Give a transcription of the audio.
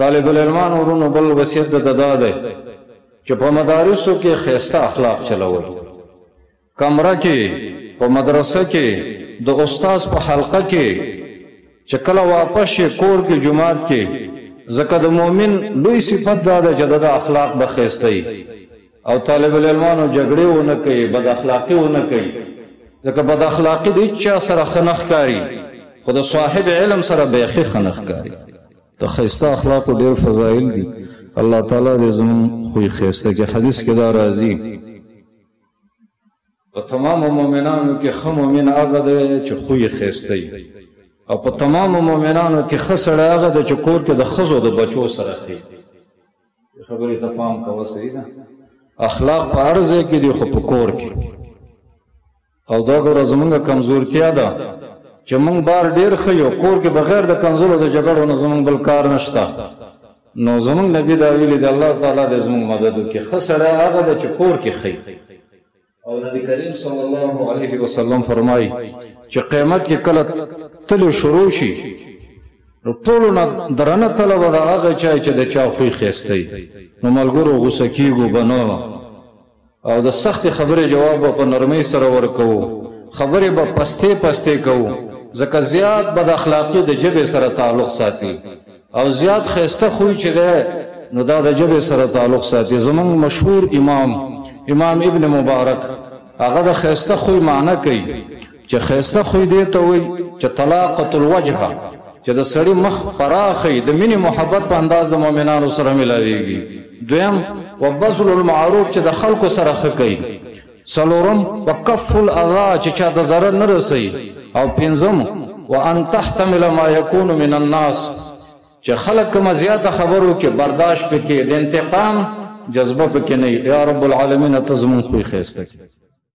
طالب العلمان ورونو بل وصیت د دا دی چې په مدارسو کې ښایسته اخلاق چلول، کمره کې، په مدرسه کې، د استاذ په حلقه کې، چې کله واپس شي کور کې جماعت کې، ځکه د مؤمن لوی صفت دا ده چې د اخلاق به ښایسته وي. او طالب العلمانو جګړې ونه کوي، بد اخلاقي ونه کوي، ځکه بد اخلاقي د هیچا سره ښه نه ښکاري، خو د صاحب علم سره بیخي ښه نه ښکاري. د ښایسته اخلاقو ډېر فضایل دي. الله تعالی دې زموږ خوی ښایسته کړي. حدیث کې دا راځي په تمامو مؤمنانو کې ښه مؤمن هغه دی چې خوی ښایسته وي، او په تمامو مؤمنانو کې ښه سړی هغه دی چې کور کې د ښځو د بچو سره ښه. خبرې ته پام کوه، صحیح ده؟ اخلاق په هر ځای کې دي، خو په کور کې. او دا ګوره زمونږ کمزورتیا ده چې مونږ بار ډېر ښه یو، کور کې بغیر د کنځلو د جګړو نه زمونږ بل کار نشته. نو زمونږ نبي دا ویلي دی الله تعالی دې زمونږ مدد وکړي. ښه سړی هغه دی چې کور کې ښه. او نبی کریم صلی الله علیه وسلم فرمایي چې قیامت کې کله تلې شروع شي نو ټولو نه درنه تله به د هغه چا چې د چا خوی ښایسته وي. نو ملګرو غوسه کېږو به نه، او د سختې خبرې جواب به په نرمۍ سره ورکوو، خبرې به پستې پستې کوو، ځکه زیات بد اخلاقي د ژبې سره تعلق ساتي، او زیات ښایسته خوی چې دی نو دا د ژبې سره تعلق ساتي. زمونږ مشهور امام ابن مبارک هغه د ښایسته خوی معنی کوي چې ښایسته خوی دې ته وایي چې طلاقة الوجه، چې د سړي مخ پراخی، د مینې محبت په انداز د مؤمنانو سره ملاویږي. دویم وبذل المعروف، چې د خلکو سره ښه کوي. څلورم وکف الاذى، چې چا د ضرر نه رسوي. او پنځم وان تحتمل ما یکون من الناس، چې خلک کومه زیاته خبرو کې برداشت پکې، د انتقام جذبه پکې نه. یا رب العالمین ته زموږ خوی ښایسته کړي.